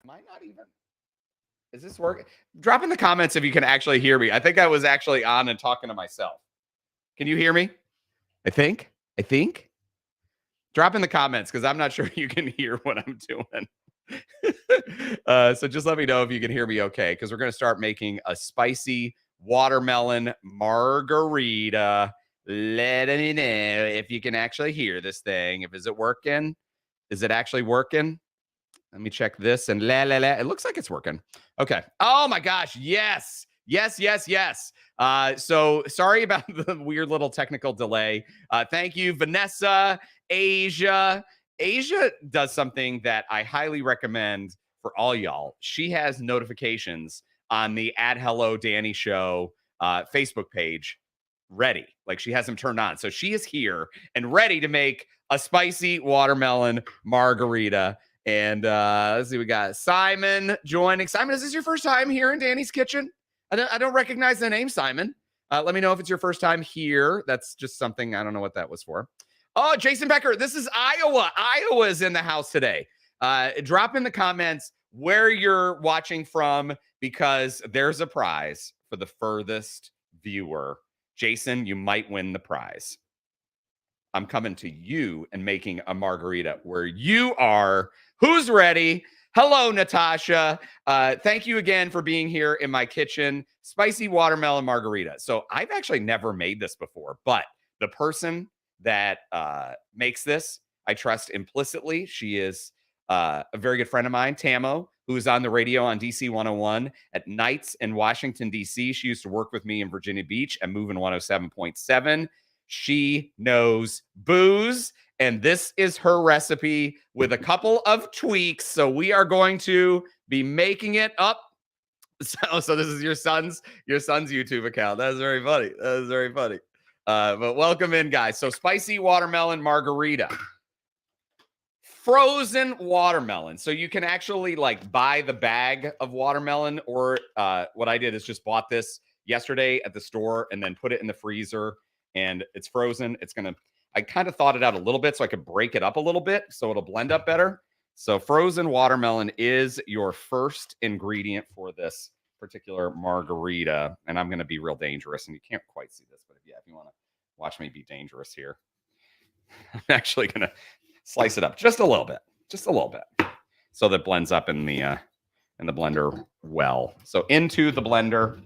Am I not even? Is this working? Drop in the comments if you can actually hear me. I think I was actually on and talking to myself. Can you hear me? I think. I think. Drop in the comments because I'm not sure you can hear what I'm doing. So just let me know if you can hear me okay, because we're going to start making a spicy watermelon margarita. Let me know if you can actually hear this thing. If is it working? Is it actually working? Let me check this and la la la. It looks like it's working. Okay. Oh my gosh. Yes. Yes, yes, yes. So sorry about the weird little technical delay. Thank you, Vanessa, Asia. Asia does something that I highly recommend for all y'all. She has notifications on the Hello Danny Show Facebook page ready. Like she has them turned on. So she is here and ready to make a spicy watermelon margarita. And let's see, we got Simon joining. Simon, is this your first time here in Danny's kitchen? I don't recognize the name, Simon. Let me know if it's your first time here. That's just something, I don't know what that was for. Oh, Jason Becker, this is Iowa. Iowa is in the house today. Drop in the comments where you're watching from, because there's a prize for the furthest viewer. Jason, you might win the prize. I'm coming to you and making a margarita where you are. Who's ready? Hello, Natasha. Thank you again for being here in my kitchen. Spicy watermelon margarita. So I've actually never made this before, but the person that makes this, I trust implicitly. She is a very good friend of mine, Tamo, who is on the radio on DC 101 at nights in Washington, DC. She used to work with me in Virginia Beach at Moving 107.7. She knows booze, and this is her recipe with a couple of tweaks. So we are going to be making it up. So this is your son's YouTube account. That is very funny. That is very funny. But welcome in, guys. So spicy watermelon margarita. Frozen watermelon. So you can actually like buy the bag of watermelon, or what I did is just bought this yesterday at the store and then put it in the freezer, and it's frozen. I kind of thought it out a little bit so I could break it up a little bit so it'll blend up better. So frozen watermelon is your first ingredient for this particular margarita. And I'm going to be real dangerous, and you can't quite see this, but if you want to watch me be dangerous here, I'm actually going to slice it up just a little bit, so that blends up in the blender well. So into the blender.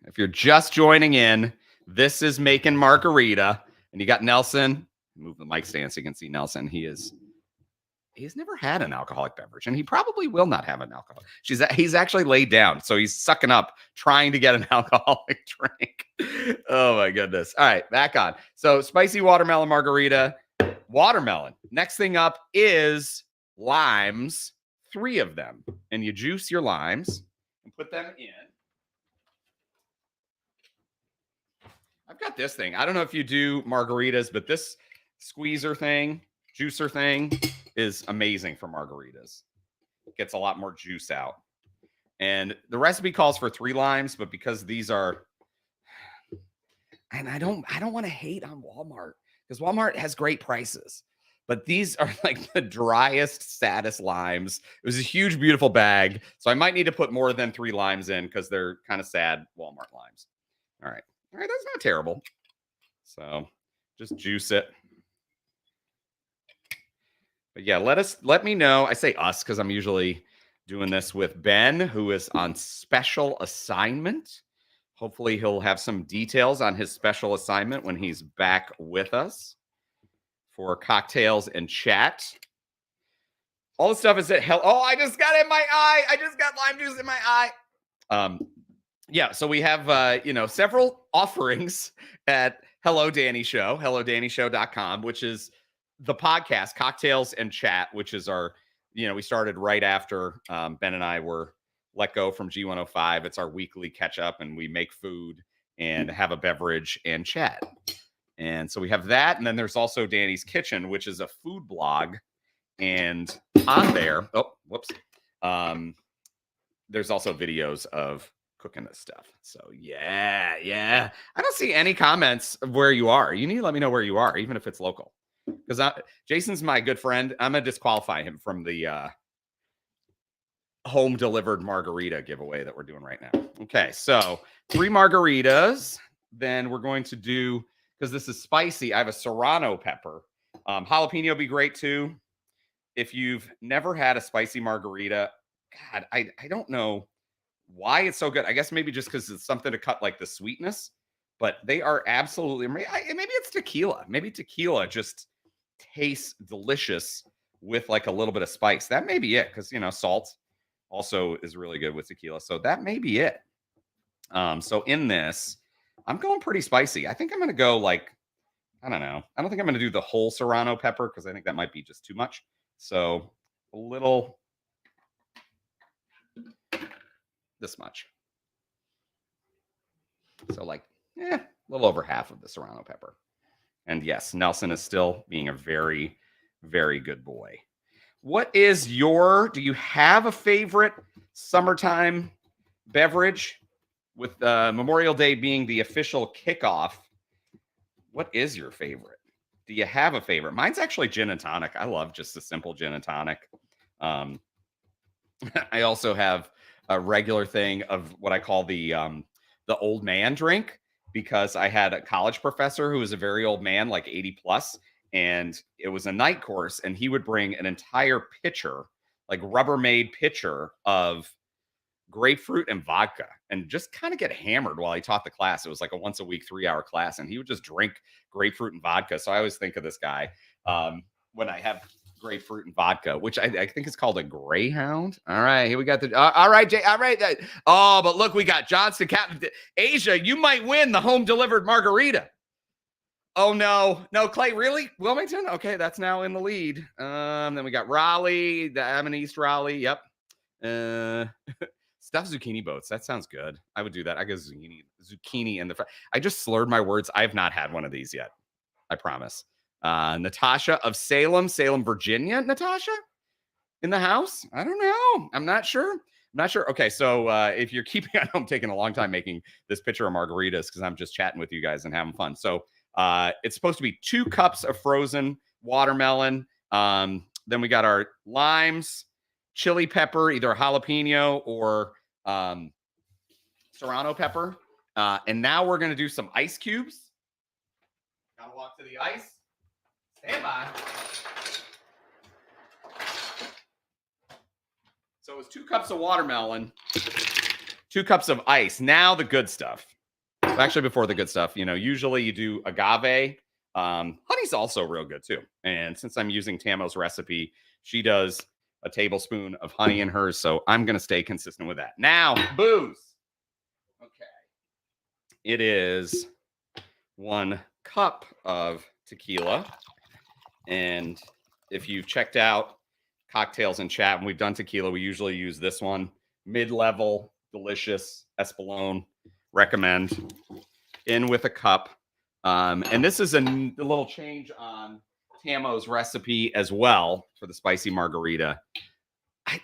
If you're just joining in, this is making margarita, and you got Nelson. Move the mic stand so you can see Nelson. He's never had an alcoholic beverage, and he probably will not have an alcohol. He's actually laid down, so he's sucking up, trying to get an alcoholic drink. Oh my goodness. All right, back on. So spicy watermelon margarita, watermelon. Next thing up is limes, 3 of them. And you juice your limes and put them in. I've got this thing. I don't know if you do margaritas, but this squeezer thing, juicer thing is amazing for margaritas. It gets a lot more juice out. And the recipe calls for 3 limes, but because these are, and I don't want to hate on Walmart, because Walmart has great prices, but these are like the driest, saddest limes. It was a huge, beautiful bag, so I might need to put more than 3 limes in because they're kind of sad Walmart limes. All right, that's not terrible. So just juice it. But yeah, let me know. I say us because I'm usually doing this with Ben, who is on special assignment. Hopefully he'll have some details on his special assignment when he's back with us for cocktails and chat. All the stuff is at hell. Oh, I just got it in my eye. I just got lime juice in my eye. Yeah, so we have several offerings at Hello Danny Show, hellodannyshow.com, which is the podcast, Cocktails and Chat, which is our, we started right after Ben and I were let go from G105. It's our weekly catch up, and we make food and have a beverage and chat. And so we have that. And then there's also Danny's Kitchen, which is a food blog. And on there, there's also videos of cooking this stuff. So yeah. I don't see any comments of where you are. You need to let me know where you are, even if it's local. because Jason's my good friend. I'm going to disqualify him from the home delivered margarita giveaway that we're doing right now. Okay, so 3 margaritas. Then we're going to do, because this is spicy, I have a serrano pepper. Jalapeno would be great too. If you've never had a spicy margarita, God, I don't know why it's so good. I guess maybe just because it's something to cut like the sweetness, but they are absolutely, maybe it's tequila. Maybe tequila just tastes delicious with like a little bit of spice. That may be it, because, salt also is really good with tequila. So that may be it. So in this, I'm going pretty spicy. I think I'm going to go like, I don't know. I don't think I'm going to do the whole serrano pepper because I think that might be just too much. So a little, this much. So like, a little over half of the serrano pepper. And yes, Nelson is still being a very, very good boy. What is do you have a favorite summertime beverage? With Memorial Day being the official kickoff, what is your favorite? Do you have a favorite? Mine's actually gin and tonic. I love just a simple gin and tonic. I also have a regular thing of what I call the old man drink, because I had a college professor who was a very old man, like 80 plus, and it was a night course, and he would bring an entire pitcher, like Rubbermaid pitcher of grapefruit and vodka, and just kind of get hammered while he taught the class. It was like a once a week 3-hour class, and he would just drink grapefruit and vodka. So I always think of this guy when I have grapefruit and vodka, which I think is called a Greyhound. All right, here we got the all right, Jay. All right. Oh, but look, we got Johnson, Captain Asia. You might win the home delivered margarita. Oh no, Clay, really? Wilmington? Okay, that's now in the lead. Then we got Raleigh. I'm in East Raleigh. Yep. Stuffed zucchini boats. That sounds good. I would do that. I got zucchini in the front. I just slurred my words. I have not had one of these yet. I promise. Natasha of Salem, Virginia. Natasha in the house? I don't know. I'm not sure. Okay, so if you're keeping, I know I'm taking a long time making this picture of margaritas because I'm just chatting with you guys and having fun. So it's supposed to be 2 cups of frozen watermelon. Then we got our limes, chili pepper, either jalapeno or serrano pepper. And now we're going to do some ice cubes. Gotta walk to the ice. Stand by. So it was 2 cups of watermelon, 2 cups of ice. Now the good stuff. Actually, before the good stuff, usually you do agave. Honey's also real good too. And since I'm using Tamo's recipe, she does a tablespoon of honey in hers. So I'm going to stay consistent with that. Now, booze. Okay. It is 1 cup of tequila. And if you've checked out cocktails in chat, when we've done tequila, we usually use this one. Mid-level, delicious, Espolón. Recommend. In with a cup. And this is a little change on Tamo's recipe as well for the spicy margarita.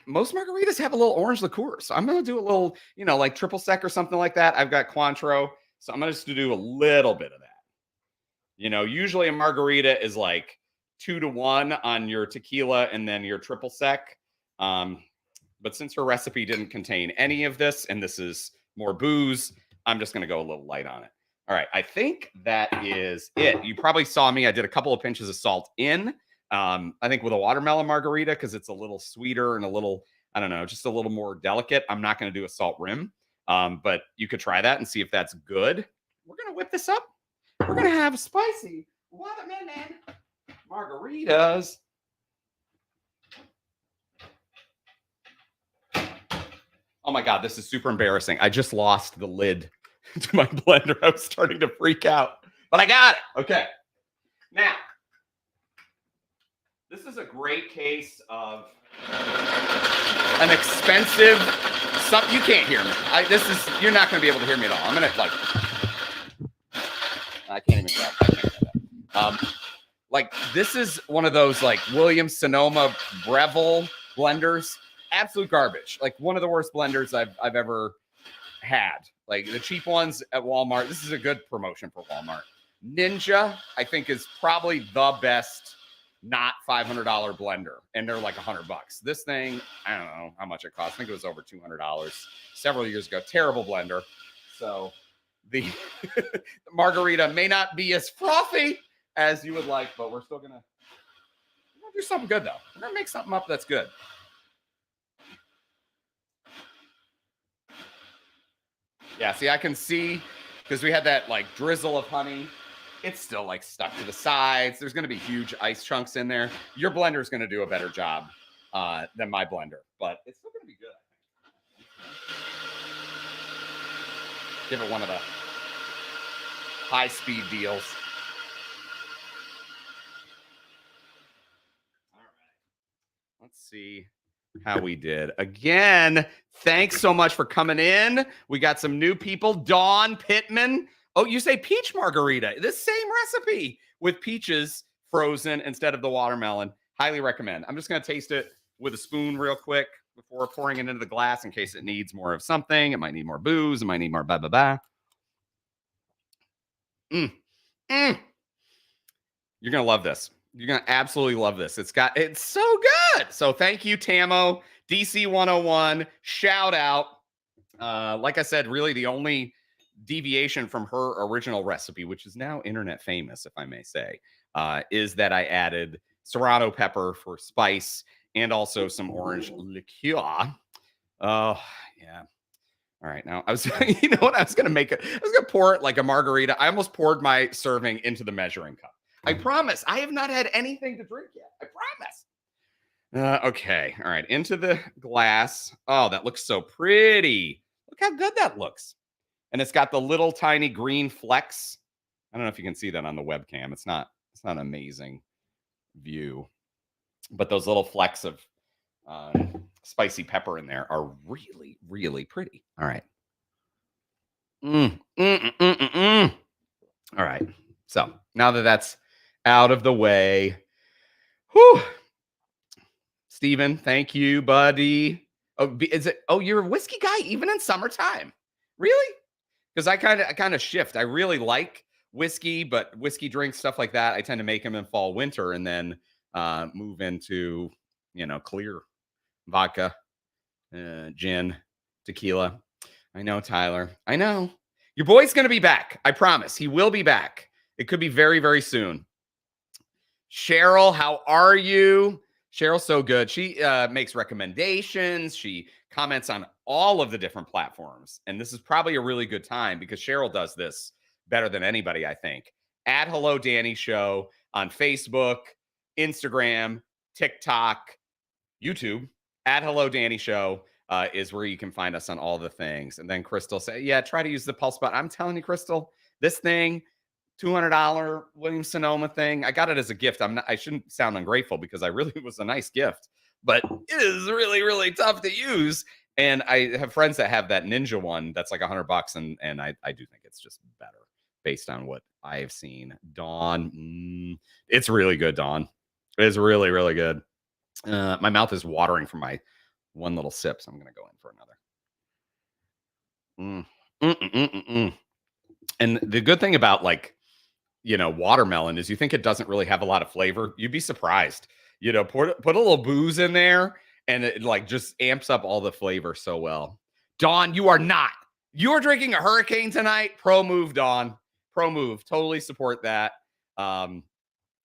Most margaritas have a little orange liqueur. So I'm going to do a little, like triple sec or something like that. I've got Cointreau. So I'm going to just do a little bit of that. Usually a margarita is like 2-to-1 on your tequila and then your triple sec. But since her recipe didn't contain any of this, and this is more booze, I'm just going to go a little light on it. All right. I think that is it. You probably saw me. I did a couple of pinches of salt in. I think with a watermelon margarita, because it's a little sweeter and a little, I don't know, just a little more delicate. I'm not going to do a salt rim, but you could try that and see if that's good. We're going to whip this up. We're going to have spicy watermelon margaritas. Oh my God, this is super embarrassing. I just lost the lid to my blender. I was starting to freak out, but I got it. Okay. Now, this is a great case of an expensive, you can't hear me. You're not going to be able to hear me at all. I'm going to I can't even grab. I can't grab that. This is one of those Williams Sonoma Breville blenders. Absolute garbage. One of the worst blenders I've ever had. The cheap ones at Walmart. This is a good promotion for Walmart. Ninja, I think, is probably the best not $500 blender, and they're like $100. This thing, I don't know how much it cost. I think it was over $200 several years ago. Terrible blender. So the margarita may not be as frothy as you would like, but we're still gonna do something good though. We're gonna make something up that's good. Yeah, see, I can see because we had that like drizzle of honey. It's still like stuck to the sides. There's going to be huge ice chunks in there. Your blender is going to do a better job than my blender, but it's still going to be good. Give it one of the high-speed deals. All right. Let's see how we did. Again, thanks so much for coming in. We got some new people. Dawn Pittman. Oh, you say peach margarita. The same recipe with peaches frozen instead of the watermelon. Highly recommend. I'm just going to taste it with a spoon real quick before pouring it into the glass in case it needs more of something. It might need more booze. It might need more blah, blah, blah. You're going to love this. You're going to absolutely love this. It's so good. So thank you, Tamo. DC 101. Shout out. Like I said, really the only deviation from her original recipe, which is now internet famous, if I may say, is that I added serrano pepper for spice and also some orange liqueur. Oh, yeah. All right. Now, I was, you know what? I was going to pour it like a margarita. I almost poured my serving into the measuring cup. I promise. I have not had anything to drink yet. I promise. Okay. All right. Into the glass. Oh, that looks so pretty. Look how good that looks. And it's got the little tiny green flecks. I don't know if you can see that on the webcam. It's not an amazing view, but those little flecks of spicy pepper in there are really, really pretty. All right. All right. So now that that's out of the way, whew. Steven, thank you, buddy. Oh, is it? Oh, you're a whiskey guy even in summertime? Really? Because I kind of shift. I really like whiskey, but whiskey drinks, stuff like that, I tend to make them in fall, winter, and then move into, clear vodka, gin, tequila. I know, Tyler. I know. Your boy's going to be back. I promise. He will be back. It could be very, very soon. Cheryl, how are you? Cheryl's so good. She makes recommendations. She comments on all of the different platforms. And this is probably a really good time because Cheryl does this better than anybody, I think. At Hello Danny Show on Facebook, Instagram, TikTok, YouTube. At Hello Danny Show is where you can find us on all the things. And then Crystal said, yeah, try to use the Pulse Bot. I'm telling you, Crystal, this thing, $200 Williams Sonoma thing. I got it as a gift. I shouldn't sound ungrateful because I really was a nice gift, but it is really, really tough to use. And I have friends that have that Ninja one that's like $100, and I do think it's just better based on what I've seen. Dawn, it's really good. Dawn, it's really, really good. My mouth is watering from my one little sip, so I'm gonna go in for another. And the good thing about watermelon is you think it doesn't really have a lot of flavor. You'd be surprised. Put a little booze in there and it just amps up all the flavor so well. Dawn, you are not. You're drinking a hurricane tonight. Pro move, Dawn. Pro move. Totally support that. God,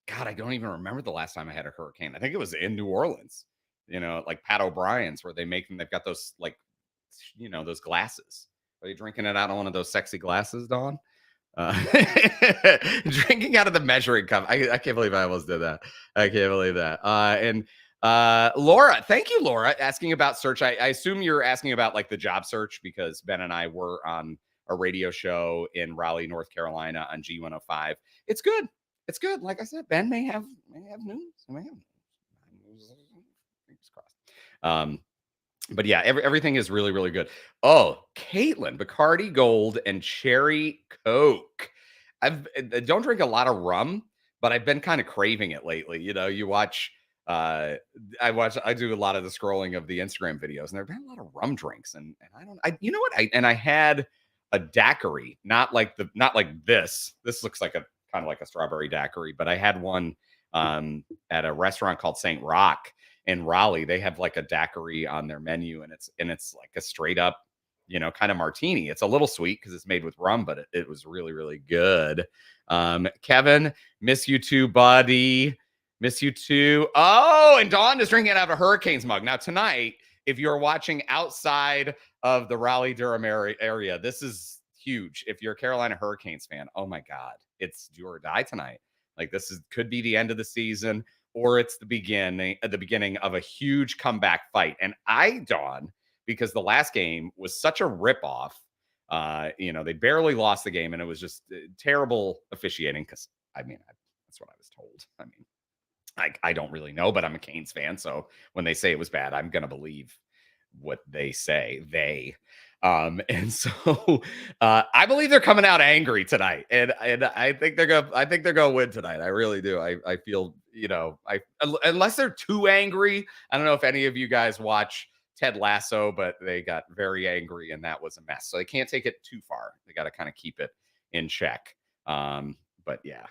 I don't even remember the last time I had a hurricane. I think it was in New Orleans, like Pat O'Brien's where they make them. They've got those those glasses. Are you drinking it out of one of those sexy glasses, Dawn? Drinking out of the measuring cup. I can't believe I almost did that. I can't believe that. And Laura, thank you, Laura, asking about search. I assume you're asking about the job search because Ben and I were on a radio show in Raleigh, North Carolina on G105. It's good. It's good. Like I said, Ben may have news. Fingers crossed. But yeah, everything is really, really good. Oh, Caitlin, Bacardi Gold and Cherry Coke. I don't drink a lot of rum, but I've been kind of craving it lately. You watch, I do a lot of the scrolling of the Instagram videos, and there've been a lot of rum drinks, and I had a daiquiri, not like this. This looks like kind of like a strawberry daiquiri, but I had one at a restaurant called St. Rock in Raleigh. They have like a daiquiri on their menu, and it's like a straight up, kind of martini. It's a little sweet because it's made with rum, but it was really, really good. Kevin, miss you too, buddy. Miss you too. Oh, and Dawn is drinking out of a Hurricanes mug. Now, tonight, if you're watching outside of the Raleigh-Durham area, this is huge. If you're a Carolina Hurricanes fan, oh my God, it's do or die tonight. Like could be the end of the season, or it's the beginning of a huge comeback fight. And Dawn, because the last game was such a ripoff. They barely lost the game, and it was just terrible officiating. Because that's what I was told. I don't really know, but I'm a Canes fan, so when they say it was bad, I'm gonna believe what they say. And so I believe they're coming out angry tonight, and I think they're gonna win tonight. I really do. I feel unless they're too angry. I don't know if any of you guys watch Ted Lasso, but they got very angry, and that was a mess. So they can't take it too far. They got to kind of keep it in check. But yeah.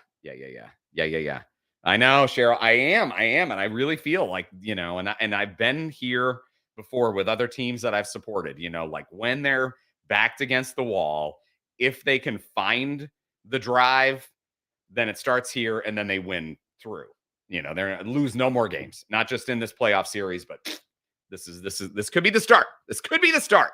I know, Cheryl. I am, and I really feel like and I've been here before with other teams that I've supported. Like when they're backed against the wall, if they can find the drive, then it starts here, and then they win through. They're gonna lose no more games, not just in this playoff series, but this could be the start. This could be the start.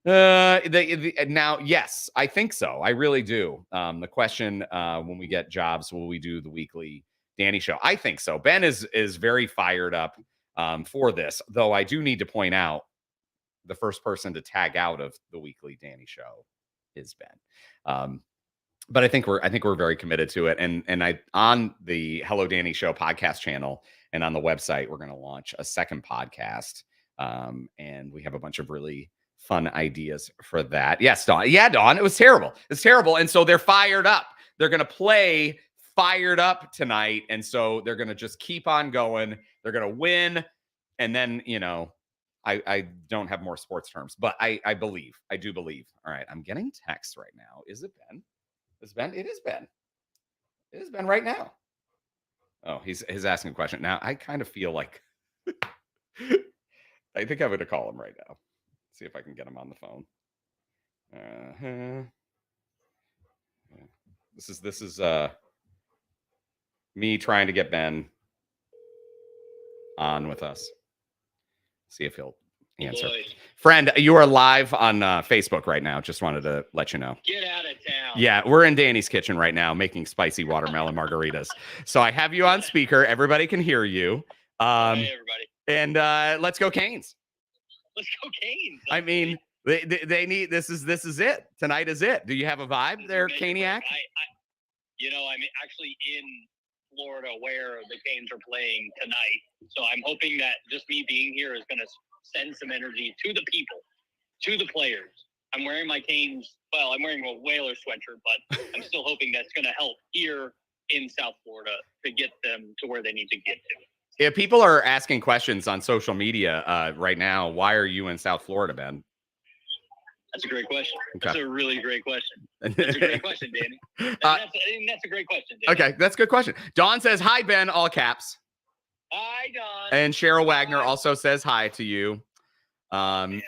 Now, yes, I think so. I really do. The question when we get jobs, will we do the weekly Danny show? I think so. Ben is very fired up for this, though I do need to point out the first person to tag out of the weekly Danny show is Ben. But I think we're very committed to it. And I on the Hello Danny Show podcast channel and on the website, we're going to launch a second podcast. And we have a bunch of really fun ideas for that. Yes, Dawn. Yeah, Dawn. It was terrible. It's terrible. And so they're fired up. They're going to play fired up tonight. And so they're going to just keep on going. They're going to win. And then, I don't have more sports terms, but I do believe. All right. I'm getting text right now. Is it Ben? Is Ben? It is Ben. It is Ben right now. Oh, he's asking a question. Now, I kind of feel like I think I'm going to call him right now. See if I can get him on the phone. This is me trying to get Ben on with us. See if he'll answer. Boy. Friend, you are live on Facebook right now. Just wanted to let you know. Get out of town. Yeah, we're in Danny's kitchen right now making spicy watermelon margaritas. So I have you on speaker. Everybody can hear you. Hey, everybody. And let's go Canes. Let's go Canes. I mean, they need this is it. Tonight is it. Do you have a vibe there, Caniac? I'm actually in Florida where the Canes are playing tonight. So I'm hoping that just me being here is going to send some energy to the people, to the players. I'm wearing my Canes. Well, I'm wearing a Whaler sweatshirt, but I'm still hoping that's going to help here in South Florida to get them to where they need to get to. Yeah, people are asking questions on social media right now. Why are you in South Florida, Ben? That's a great question. Okay. That's a really great question. That's a great question, Danny. That's a great question, Danny. Okay, that's a good question. Dawn says, hi, Ben, all caps. Hi, Dawn. And Cheryl Wagner also says hi to you. And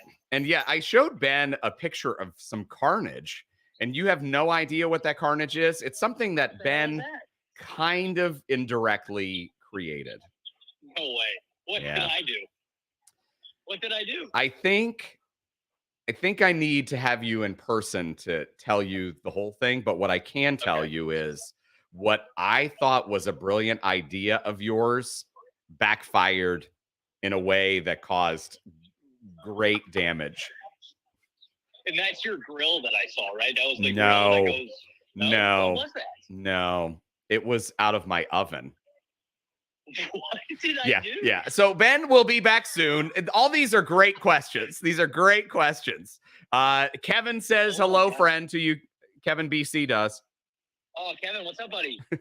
yeah, I showed Ben a picture of some carnage, and you have no idea what that carnage is. It's something that Ben kind of indirectly created. No way. What did I do? What did I do? I think I need to have you in person to tell you the whole thing. But what I can tell you is what I thought was a brilliant idea of yours backfired in a way that caused great damage. And that's your grill that I saw, right? That was the grill that goes... No. What was that? No. It was out of my oven. What did I do? Yeah. So Ben will be back soon. All these are great questions. These are great questions. Kevin says hello, friend, to you. Kevin BC does. Oh, Kevin, what's up, buddy? I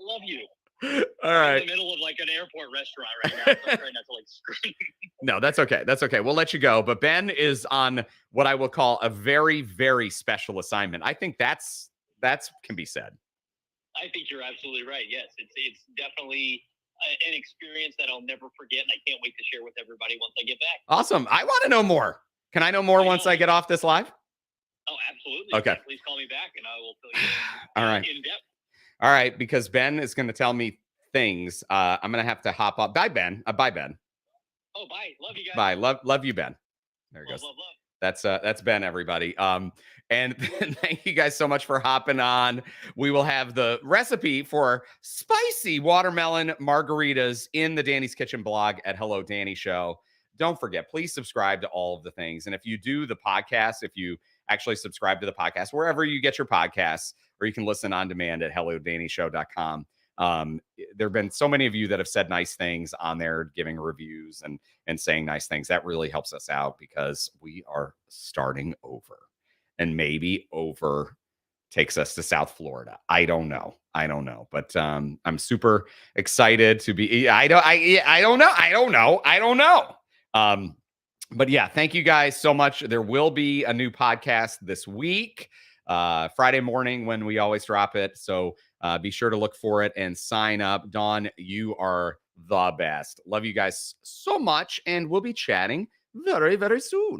love you. All right. I'm in the middle of like an airport restaurant right now. So I'm trying not to like scream. No, that's okay. That's okay. We'll let you go. But Ben is on what I will call a very, very special assignment. I think that's can be said. I think you're absolutely right. Yes, it's definitely an experience that I'll never forget, and I can't wait to share with everybody once I get back. Awesome. I want to know more. Can I know more once I get off this live? Oh, absolutely. Okay. Yeah, please call me back, and I will fill you All right. in depth. All right, because Ben is going to tell me things. I'm going to have to hop up. Bye, Ben. Bye, Ben. Oh, bye. Love you guys. Bye. Love you, Ben. There he goes. Love. That's Ben, everybody. And thank you guys so much for hopping on. We will have the recipe for spicy watermelon margaritas in the Danny's Kitchen blog at Hello Danny Show. Don't forget, please subscribe to all of the things. And if you do the podcast, if you actually subscribe to the podcast, wherever you get your podcasts, or you can listen on demand at hellodannyshow.com. There have been so many of you that have said nice things on there, giving reviews and saying nice things. That really helps us out because we are starting over, and maybe over takes us to South Florida. I don't know, but I'm super excited to be. I don't know. But yeah, thank you guys so much. There will be a new podcast this week, Friday morning when we always drop it. So be sure to look for it and sign up. Dawn, you are the best. Love you guys so much. And we'll be chatting very, very soon.